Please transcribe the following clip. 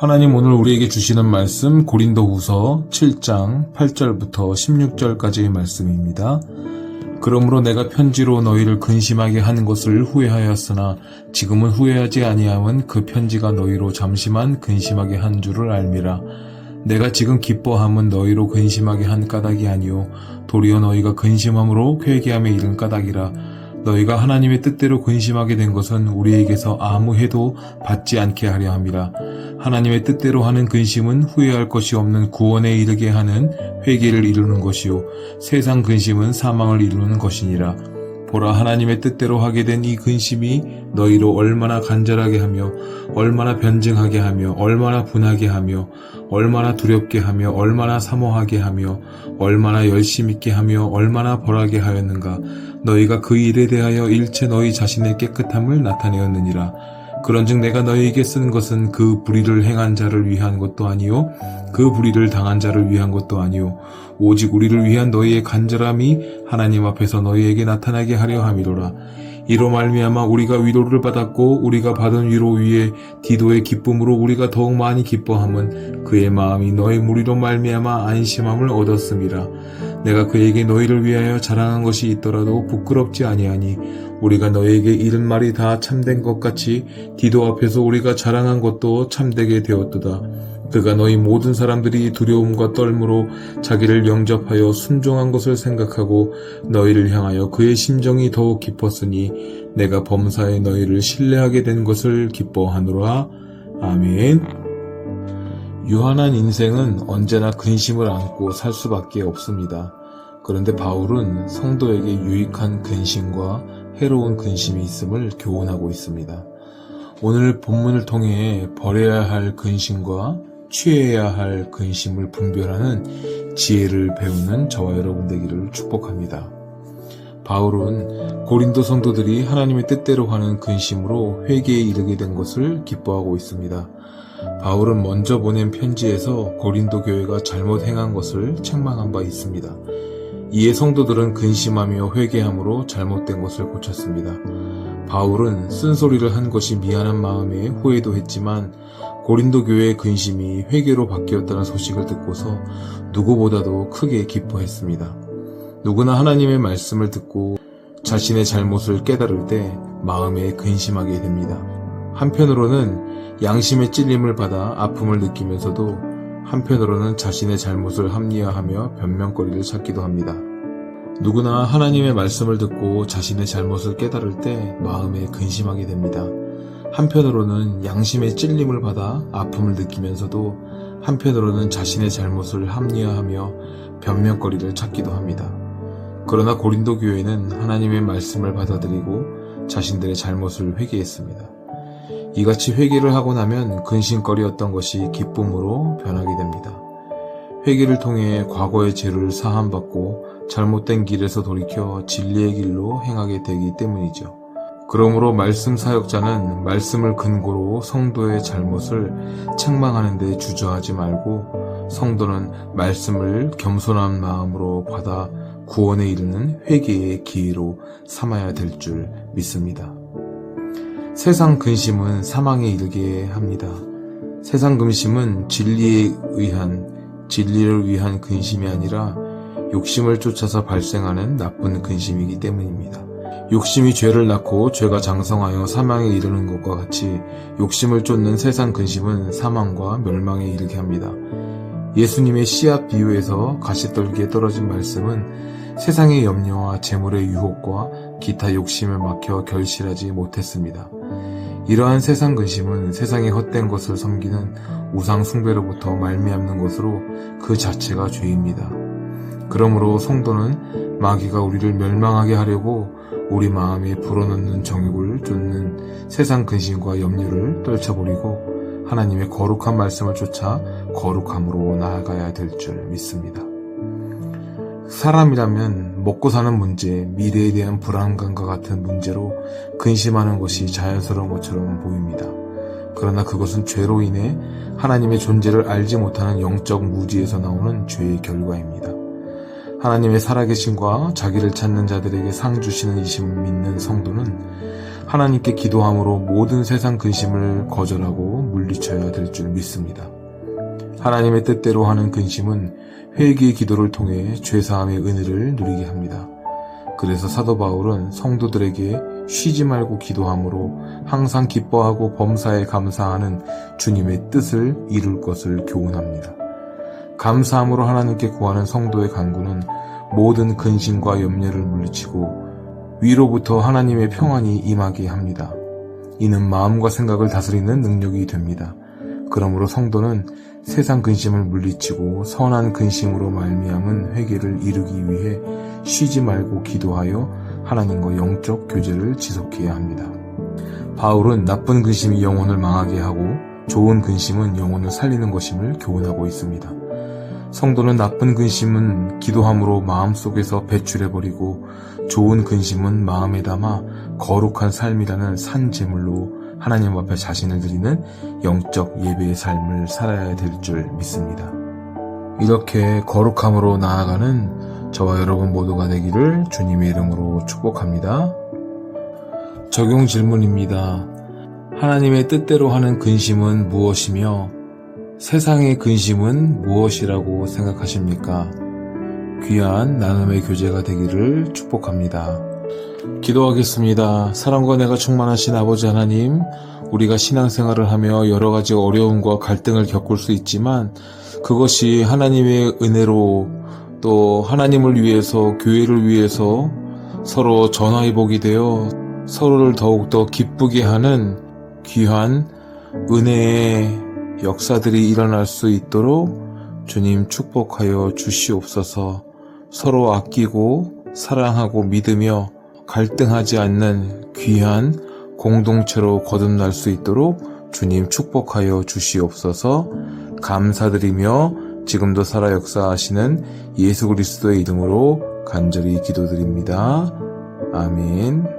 하나님 오늘 우리에게 주시는 말씀 고린도후서 7장 8절부터 16절까지의 말씀입니다. 그러므로 내가 편지로 너희를 근심하게 한 것을 후회하였으나 지금은 후회하지 아니함은 그 편지가 너희로 잠시만 근심하게 한 줄을 알미라. 내가 지금 기뻐함은 너희로 근심하게 한 까닭이 아니요 도리어 너희가 근심함으로 회개함에 이른 까닭이라. 너희가 하나님의 뜻대로 근심하게 된 것은 우리에게서 아무 해도 받지 않게 하려 함이라. 하나님의 뜻대로 하는 근심은 후회할 것이 없는 구원에 이르게 하는 회개를 이루는 것이요 세상 근심은 사망을 이루는 것이니라. 보라, 하나님의 뜻대로 하게 된 이 근심이 너희로 얼마나 간절하게 하며 얼마나 변증하게 하며 얼마나 분하게 하며 얼마나 두렵게 하며 얼마나 사모하게 하며 얼마나 열심 있게 하며 얼마나 벌하게 하였는가. 너희가 그 일에 대하여 일체 너희 자신의 깨끗함을 나타내었느니라. 그런즉 내가 너희에게 쓴 것은 그 불의를 행한 자를 위한 것도 아니요 그 불의를 당한 자를 위한 것도 아니요 오직 우리를 위한 너희의 간절함이 하나님 앞에서 너희에게 나타나게 하려 함이로라. 이로 말미암아 우리가 위로를 받았고 우리가 받은 위로 위에 디도의 기쁨으로 우리가 더욱 많이 기뻐함은 그의 마음이 너희 무리로 말미암아 안심함을 얻었음이라. 내가 그에게 너희를 위하여 자랑한 것이 있더라도 부끄럽지 아니하니 우리가 너희에게 이른 말이 다 참된 것 같이 디도 앞에서 우리가 자랑한 것도 참되게 되었도다. 그가 너희 모든 사람들이 두려움과 떨므로 자기를 영접하여 순종한 것을 생각하고 너희를 향하여 그의 심정이 더욱 깊었으니 내가 범사에 너희를 신뢰하게 된 것을 기뻐하노라. 아멘. 유한한 인생은 언제나 근심을 안고 살 수밖에 없습니다. 그런데 바울은 성도에게 유익한 근심과 해로운 근심이 있음을 교훈하고 있습니다. 오늘 본문을 통해 버려야 할 근심과 취해야 할 근심을 분별하는 지혜를 배우는 저와 여러분 되기를 축복합니다. 바울은 고린도 성도들이 하나님의 뜻대로 하는 근심으로 회개에 이르게 된 것을 기뻐하고 있습니다. 바울은 먼저 보낸 편지에서 고린도 교회가 잘못 행한 것을 책망한 바 있습니다. 이에 성도들은 근심하며 회개함으로 잘못된 것을 고쳤습니다. 바울은 쓴소리를 한 것이 미안한 마음에 후회도 했지만 고린도 교회의 근심이 회개로 바뀌었다는 소식을 듣고서 누구보다도 크게 기뻐했습니다. 누구나 하나님의 말씀을 듣고 자신의 잘못을 깨달을 때 마음에 근심하게 됩니다. 한편으로는 양심의 찔림을 받아 아픔을 느끼면서도 한편으로는 자신의 잘못을 합리화하며 변명거리를 찾기도 합니다. 누구나 하나님의 말씀을 듣고 자신의 잘못을 깨달을 때 마음에 근심하게 됩니다. 한편으로는 양심의 찔림을 받아 아픔을 느끼면서도 한편으로는 자신의 잘못을 합리화하며 변명거리를 찾기도 합니다. 그러나 고린도 교회는 하나님의 말씀을 받아들이고 자신들의 잘못을 회개했습니다. 이같이 회개를 하고 나면 근심거리였던 것이 기쁨으로 변하게 됩니다. 회개를 통해 과거의 죄를 사함받고 잘못된 길에서 돌이켜 진리의 길로 행하게 되기 때문이죠. 그러므로 말씀 사역자는 말씀을 근거로 성도의 잘못을 책망하는 데 주저하지 말고 성도는 말씀을 겸손한 마음으로 받아 구원에 이르는 회개의 기회로 삼아야 될 줄 믿습니다. 세상 근심은 사망에 이르게 합니다. 세상 근심은 진리를 위한 근심이 아니라 욕심을 쫓아서 발생하는 나쁜 근심이기 때문입니다. 욕심이 죄를 낳고 죄가 장성하여 사망에 이르는 것과 같이 욕심을 쫓는 세상 근심은 사망과 멸망에 이르게 합니다. 예수님의 씨앗 비유에서 가시떨기에 떨어진 말씀은 세상의 염려와 재물의 유혹과 기타 욕심에 막혀 결실하지 못했습니다. 이러한 세상 근심은 세상의 헛된 것을 섬기는 우상 숭배로부터 말미암는 것으로 그 자체가 죄입니다. 그러므로 성도는 마귀가 우리를 멸망하게 하려고 우리 마음에 불어넣는 정욕을 쫓는 세상 근심과 염려를 떨쳐버리고 하나님의 거룩한 말씀을 쫓아 거룩함으로 나아가야 될 줄 믿습니다. 사람이라면 먹고 사는 문제, 미래에 대한 불안감과 같은 문제로 근심하는 것이 자연스러운 것처럼 보입니다. 그러나 그것은 죄로 인해 하나님의 존재를 알지 못하는 영적 무지에서 나오는 죄의 결과입니다. 하나님의 살아계심과 자기를 찾는 자들에게 상 주시는 이심을 믿는 성도는 하나님께 기도함으로 모든 세상 근심을 거절하고 물리쳐야 될 줄 믿습니다. 하나님의 뜻대로 하는 근심은 회개의 기도를 통해 죄사함의 은혜를 누리게 합니다. 그래서 사도 바울은 성도들에게 쉬지 말고 기도함으로 항상 기뻐하고 범사에 감사하는 주님의 뜻을 이룰 것을 교훈합니다. 감사함으로 하나님께 구하는 성도의 간구는 모든 근심과 염려를 물리치고 위로부터 하나님의 평안이 임하게 합니다. 이는 마음과 생각을 다스리는 능력이 됩니다. 그러므로 성도는 세상 근심을 물리치고 선한 근심으로 말미암은 회개를 이루기 위해 쉬지 말고 기도하여 하나님과 영적 교제를 지속해야 합니다. 바울은 나쁜 근심이 영혼을 망하게 하고 좋은 근심은 영혼을 살리는 것임을 교훈하고 있습니다. 성도는 나쁜 근심은 기도함으로 마음속에서 배출해버리고 좋은 근심은 마음에 담아 거룩한 삶이라는 산 제물로 하나님 앞에 자신을 드리는 영적 예배의 삶을 살아야 될 줄 믿습니다. 이렇게 거룩함으로 나아가는 저와 여러분 모두가 되기를 주님의 이름으로 축복합니다. 적용 질문입니다. 하나님의 뜻대로 하는 근심은 무엇이며 세상의 근심은 무엇이라고 생각하십니까? 귀한 나눔의 교제가 되기를 축복합니다. 기도하겠습니다. 사랑과 은혜가 충만하신 아버지 하나님, 우리가 신앙생활을 하며 여러 가지 어려움과 갈등을 겪을 수 있지만 그것이 하나님의 은혜로 또 하나님을 위해서 교회를 위해서 서로 전화위복이 되어 서로를 더욱더 기쁘게 하는 귀한 은혜의 역사들이 일어날 수 있도록 주님 축복하여 주시옵소서. 서로 아끼고 사랑하고 믿으며 갈등하지 않는 귀한 공동체로 거듭날 수 있도록 주님 축복하여 주시옵소서. 감사드리며 지금도 살아 역사하시는 예수 그리스도의 이름으로 간절히 기도드립니다. 아멘.